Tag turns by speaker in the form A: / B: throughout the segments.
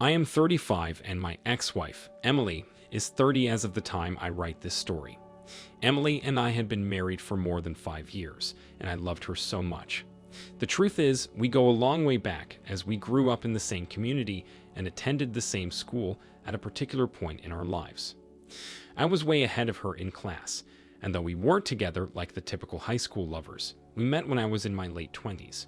A: I am 35 and my ex-wife, Emily, is 30 as of the time I write this story. Emily and I had been married for more than 5 years, and I loved her so much. The truth is, we go a long way back, as we grew up in the same community and attended the same school at a particular point in our lives. I was way ahead of her in class, and though we weren't together like the typical high school lovers, we met when I was in my late 20s.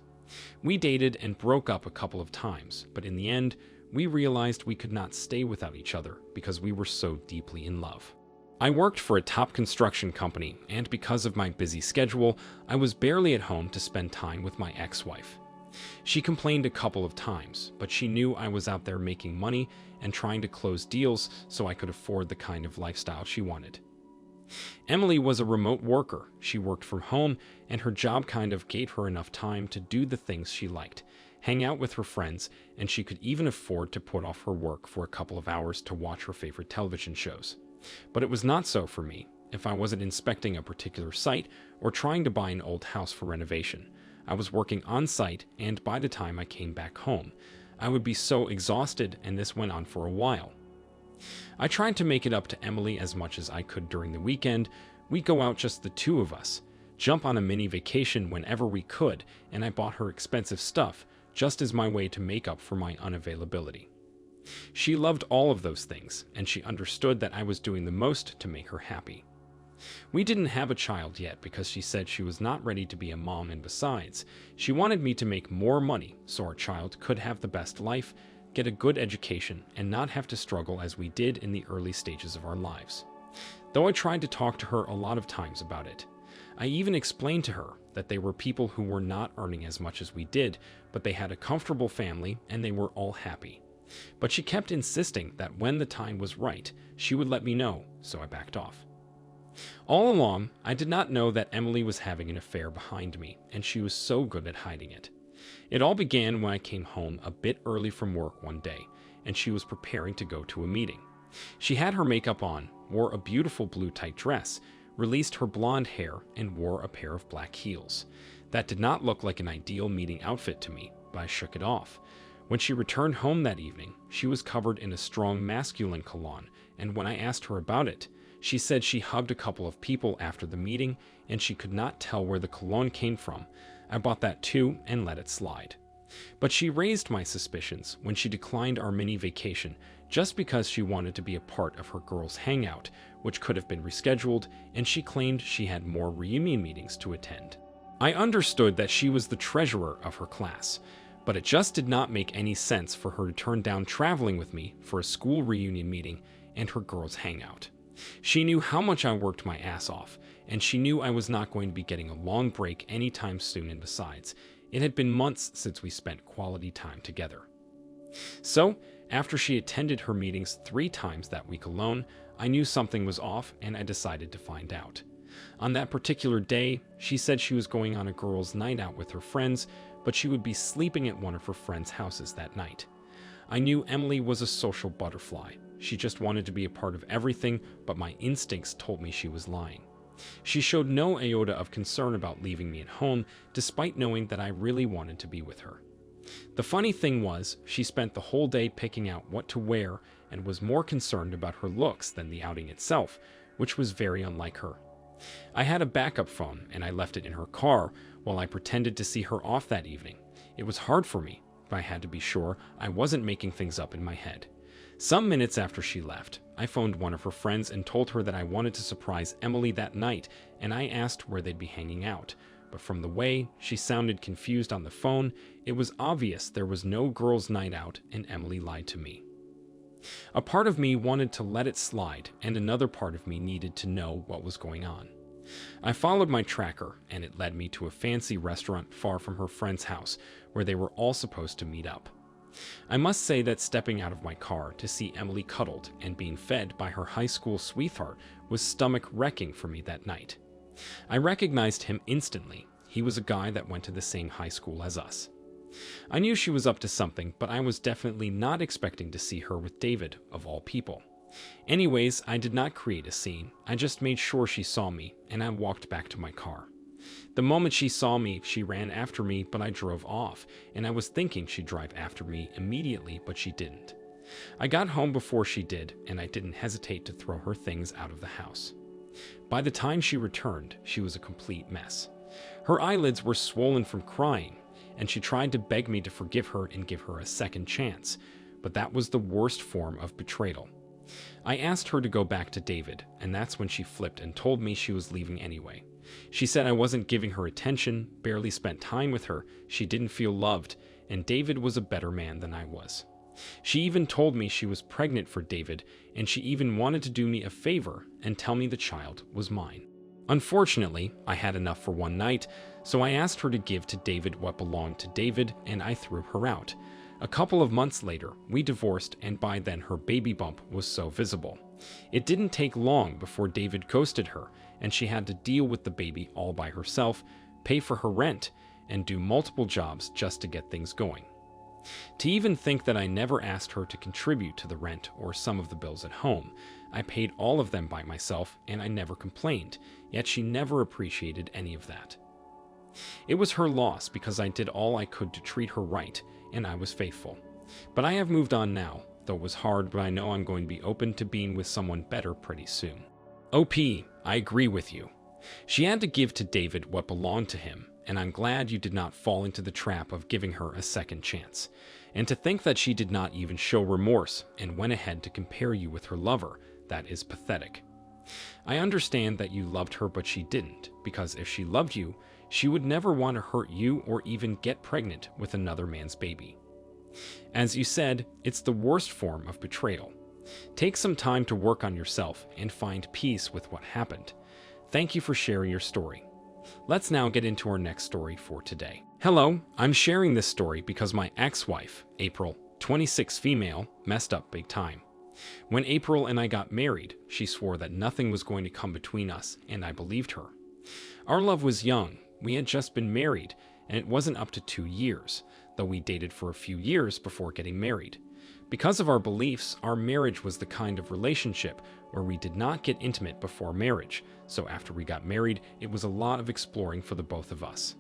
A: We dated and broke up a couple of times, but in the end, we realized we could not stay without each other because we were so deeply in love. I worked for a top construction company, and because of my busy schedule, I was barely at home to spend time with my ex-wife. She complained a couple of times, but she knew I was out there making money and trying to close deals so I could afford the kind of lifestyle she wanted. Emily was a remote worker. She worked from home, and her job kind of gave her enough time to do the things she liked, hang out with her friends, and she could even afford to put off her work for a couple of hours to watch her favorite television shows. But it was not so for me. If I wasn't inspecting a particular site or trying to buy an old house for renovation, I was working on site, and by the time I came back home, I would be so exhausted, and this went on for a while. I tried to make it up to Emily as much as I could during the weekend. We'd go out, just the two of us, jump on a mini vacation whenever we could, and I bought her expensive stuff just as my way to make up for my unavailability. She loved all of those things, and she understood that I was doing the most to make her happy. We didn't have a child yet because she said she was not ready to be a mom, and besides, she wanted me to make more money so our child could have the best life, get a good education, and not have to struggle as we did in the early stages of our lives. Though I tried to talk to her a lot of times about it, I even explained to her that they were people who were not earning as much as we did, but they had a comfortable family and they were all happy. But she kept insisting that when the time was right, she would let me know, so I backed off. All along, I did not know that Emily was having an affair behind me, and she was so good at hiding it. It all began when I came home a bit early from work one day, and she was preparing to go to a meeting. She had her makeup on, wore a beautiful blue tight dress, released her blonde hair, and wore a pair of black heels. That did not look like an ideal meeting outfit to me, but I shook it off. When she returned home that evening, she was covered in a strong masculine cologne, and when I asked her about it, she said she hugged a couple of people after the meeting, and she could not tell where the cologne came from. I bought that too and let it slide. But she raised my suspicions when she declined our mini vacation just because she wanted to be a part of her girls' hangout, which could have been rescheduled, and she claimed she had more reunion meetings to attend. I understood that she was the treasurer of her class, but it just did not make any sense for her to turn down traveling with me for a school reunion meeting and her girls' hangout. She knew how much I worked my ass off, and she knew I was not going to be getting a long break anytime soon, and besides, it had been months since we spent quality time together. So, after she attended her meetings 3 times that week alone, I knew something was off, and I decided to find out. On that particular day, she said she was going on a girls' night out with her friends, but she would be sleeping at one of her friends' houses that night. I knew Emily was a social butterfly. She just wanted to be a part of everything, but my instincts told me she was lying. She showed no iota of concern about leaving me at home, despite knowing that I really wanted to be with her. The funny thing was, she spent the whole day picking out what to wear and was more concerned about her looks than the outing itself, which was very unlike her. I had a backup phone, and I left it in her car while I pretended to see her off that evening. It was hard for me, but I had to be sure I wasn't making things up in my head. Some minutes after she left, I phoned one of her friends and told her that I wanted to surprise Emily that night, and I asked where they'd be hanging out. But from the way she sounded confused on the phone, it was obvious there was no girls' night out, and Emily lied to me. A part of me wanted to let it slide, and another part of me needed to know what was going on. I followed my tracker, and it led me to a fancy restaurant far from her friend's house, where they were all supposed to meet up. I must say that stepping out of my car to see Emily cuddled and being fed by her high school sweetheart was stomach-wrecking for me that night. I recognized him instantly. He was a guy that went to the same high school as us. I knew she was up to something, but I was definitely not expecting to see her with David, of all people. Anyways, I did not create a scene. I just made sure she saw me, and I walked back to my car. The moment she saw me, she ran after me, but I drove off, and I was thinking she'd drive after me immediately, but she didn't. I got home before she did, and I didn't hesitate to throw her things out of the house. By the time she returned, she was a complete mess. Her eyelids were swollen from crying, and she tried to beg me to forgive her and give her a second chance, but that was the worst form of betrayal. I asked her to go back to David, and that's when she flipped and told me she was leaving anyway. She said I wasn't giving her attention, barely spent time with her, she didn't feel loved, and David was a better man than I was. She even told me she was pregnant for David, and she even wanted to do me a favor and tell me the child was mine. Unfortunately, I had enough for one night, so I asked her to give to David what belonged to David, and I threw her out. A couple of months later, we divorced, and by then her baby bump was so visible. It didn't take long before David ghosted her, and she had to deal with the baby all by herself, pay for her rent, and do multiple jobs just to get things going. To even think that I never asked her to contribute to the rent or some of the bills at home. I paid all of them by myself, and I never complained, yet she never appreciated any of that. It was her loss because I did all I could to treat her right, and I was faithful. But I have moved on now, though it was hard, but I know I'm going to be open to being with someone better pretty soon. OP, I agree with you. She had to give to David what belonged to him, and I'm glad you did not fall into the trap of giving her a second chance. And to think that she did not even show remorse and went ahead to compare you with her lover, that is pathetic. I understand that you loved her, but she didn't, because if she loved you, she would never want to hurt you or even get pregnant with another man's baby. As you said, it's the worst form of betrayal. Take some time to work on yourself and find peace with what happened. Thank you for sharing your story. Let's now get into our next story for today. Hello, I'm sharing this story because my ex-wife, April, 26 female, messed up big time. When April and I got married, she swore that nothing was going to come between us, and I believed her. Our love was young. We had just been married, and it wasn't up to 2 years, though we dated for a few years before getting married. Because of our beliefs, our marriage was the kind of relationship where we did not get intimate before marriage, so after we got married, it was a lot of exploring for the both of us.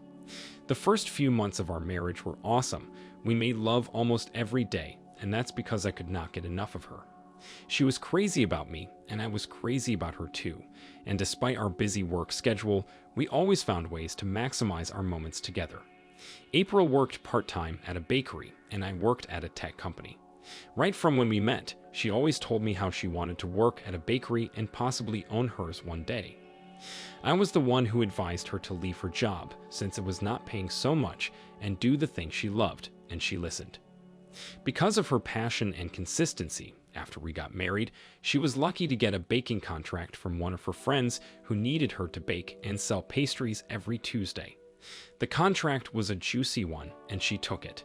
A: The first few months of our marriage were awesome. We made love almost every day, and that's because I could not get enough of her. She was crazy about me, and I was crazy about her too, and despite our busy work schedule, we always found ways to maximize our moments together. April worked part-time at a bakery, and I worked at a tech company. Right from when we met, she always told me how she wanted to work at a bakery and possibly own hers one day. I was the one who advised her to leave her job, since it was not paying so much, and do the thing she loved, and she listened. Because of her passion and consistency, after we got married, she was lucky to get a baking contract from one of her friends who needed her to bake and sell pastries every Tuesday. The contract was a juicy one, and she took it.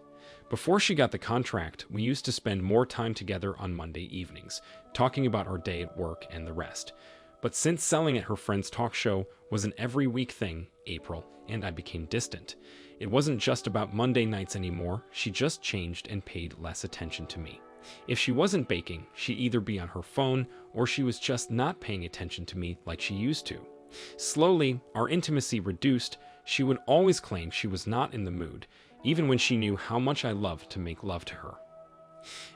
A: Before she got the contract, we used to spend more time together on Monday evenings, talking about our day at work and the rest. But since selling at her friend's talk show was an every week thing, April and I became distant. It wasn't just about Monday nights anymore, she just changed and paid less attention to me. If she wasn't baking, she'd either be on her phone or she was just not paying attention to me like she used to. Slowly, our intimacy reduced. She would always claim she was not in the mood, even when she knew how much I loved to make love to her.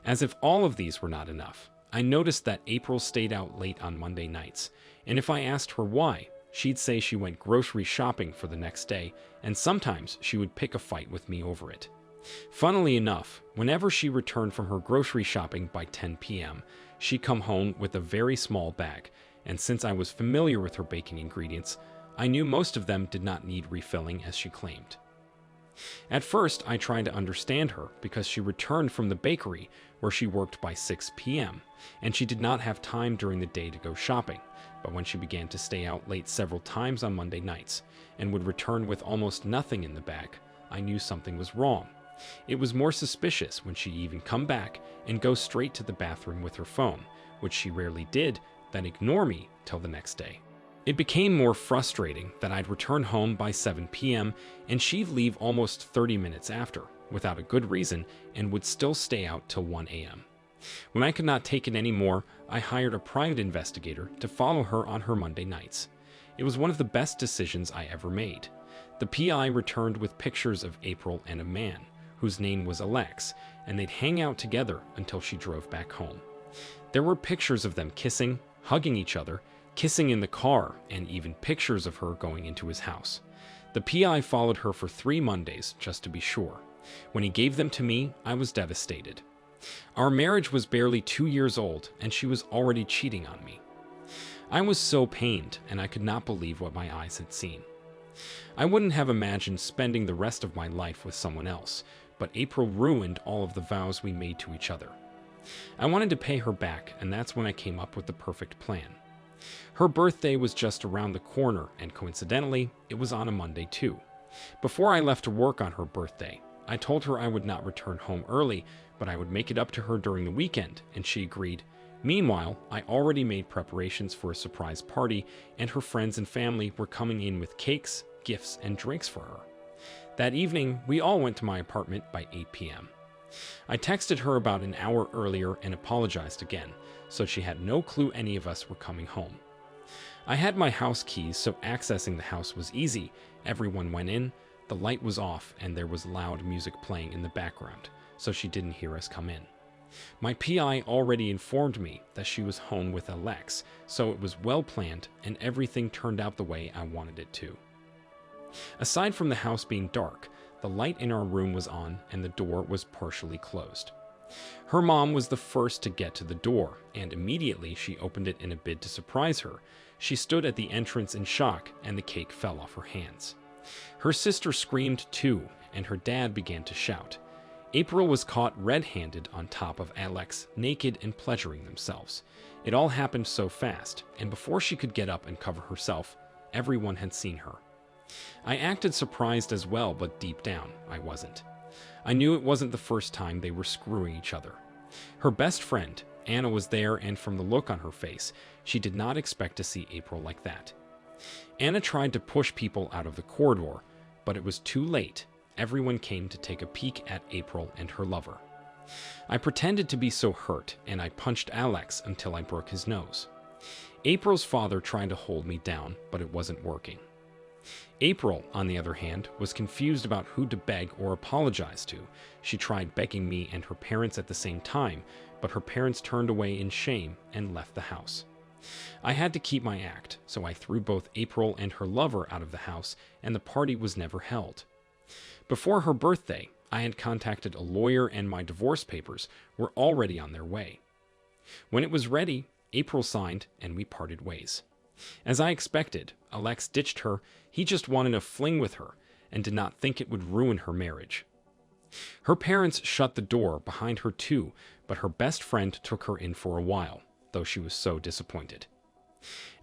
A: As if all of these were not enough, I noticed that April stayed out late on Monday nights, and if I asked her why, she'd say she went grocery shopping for the next day, and sometimes she would pick a fight with me over it. Funnily enough, whenever she returned from her grocery shopping by 10 p.m., she'd come home with a very small bag, and since I was familiar with her baking ingredients, I knew most of them did not need refilling as she claimed. At first, I tried to understand her because she returned from the bakery where she worked by 6 p.m., and she did not have time during the day to go shopping. But when she began to stay out late several times on Monday nights and would return with almost nothing in the bag, I knew something was wrong. It was more suspicious when she'd even come back and go straight to the bathroom with her phone, which she rarely did, then ignore me till the next day. It became more frustrating that I'd return home by 7 p.m. and she'd leave almost 30 minutes after, without a good reason, and would still stay out till 1 a.m. When I could not take it anymore, I hired a private investigator to follow her on her Monday nights. It was one of the best decisions I ever made. The PI returned with pictures of April and a man, whose name was Alex, and they'd hang out together until she drove back home. There were pictures of them kissing, hugging each other, kissing in the car, and even pictures of her going into his house. The PI followed her for 3 Mondays, just to be sure. When he gave them to me, I was devastated. Our marriage was barely 2 years old, and she was already cheating on me. I was so pained, and I could not believe what my eyes had seen. I wouldn't have imagined spending the rest of my life with someone else, but April ruined all of the vows we made to each other. I wanted to pay her back, and that's when I came up with the perfect plan. Her birthday was just around the corner, and coincidentally, it was on a Monday too. Before I left to work on her birthday, I told her I would not return home early, but I would make it up to her during the weekend, and she agreed. Meanwhile, I already made preparations for a surprise party, and her friends and family were coming in with cakes, gifts, and drinks for her. That evening, we all went to my apartment by 8 p.m. I texted her about an hour earlier and apologized again, so she had no clue any of us were coming home. I had my house keys, so accessing the house was easy. Everyone went in, the light was off, and there was loud music playing in the background, so she didn't hear us come in. My PI already informed me that she was home with Alex, so it was well planned and everything turned out the way I wanted it to. Aside from the house being dark, the light in our room was on and the door was partially closed. Her mom was the first to get to the door, and immediately she opened it in a bid to surprise her. She stood at the entrance in shock, and the cake fell off her hands. Her sister screamed too, and her dad began to shout. April was caught red-handed on top of Alex, naked and pleasuring themselves. It all happened so fast, and before she could get up and cover herself, everyone had seen her. I acted surprised as well, but deep down, I wasn't. I knew it wasn't the first time they were screwing each other. Her best friend, Anna, was there, and from the look on her face, she did not expect to see April like that. Anna tried to push people out of the corridor, but it was too late. Everyone came to take a peek at April and her lover. I pretended to be so hurt, and I punched Alex until I broke his nose. April's father tried to hold me down, but it wasn't working. April, on the other hand, was confused about who to beg or apologize to. She tried begging me and her parents at the same time, but her parents turned away in shame and left the house. I had to keep my act, so I threw both April and her lover out of the house, and the party was never held. Before her birthday, I had contacted a lawyer, and my divorce papers were already on their way. When it was ready, April signed, and we parted ways. As I expected, Alex ditched her. He just wanted a fling with her and did not think it would ruin her marriage. Her parents shut the door behind her too, but her best friend took her in for a while, though she was so disappointed.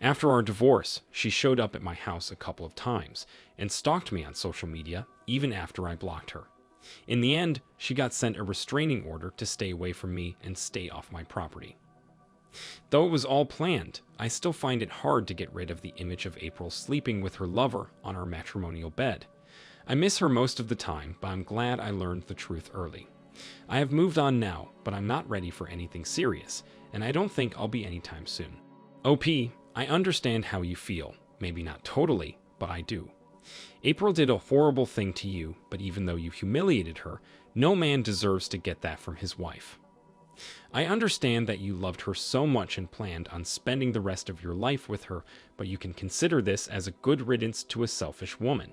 A: After our divorce, she showed up at my house a couple of times and stalked me on social media even after I blocked her. In the end, she got sent a restraining order to stay away from me and stay off my property. Though it was all planned, I still find it hard to get rid of the image of April sleeping with her lover on our matrimonial bed. I miss her most of the time, but I'm glad I learned the truth early. I have moved on now, but I'm not ready for anything serious, and I don't think I'll be anytime soon. OP, I understand how you feel. Maybe not totally, but I do. April did a horrible thing to you, but even though you humiliated her, no man deserves to get that from his wife. I understand that you loved her so much and planned on spending the rest of your life with her, but you can consider this as a good riddance to a selfish woman.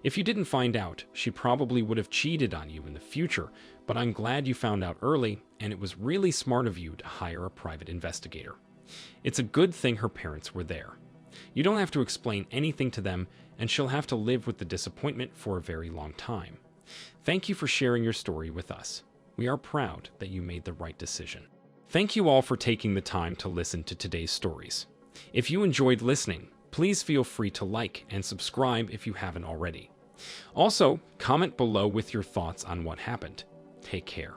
A: If you didn't find out, she probably would have cheated on you in the future, but I'm glad you found out early, and it was really smart of you to hire a private investigator. It's a good thing her parents were there. You don't have to explain anything to them, and she'll have to live with the disappointment for a very long time. Thank you for sharing your story with us. We are proud that you made the right decision. Thank you all for taking the time to listen to today's stories. If you enjoyed listening, please feel free to like and subscribe if you haven't already. Also, comment below with your thoughts on what happened. Take care.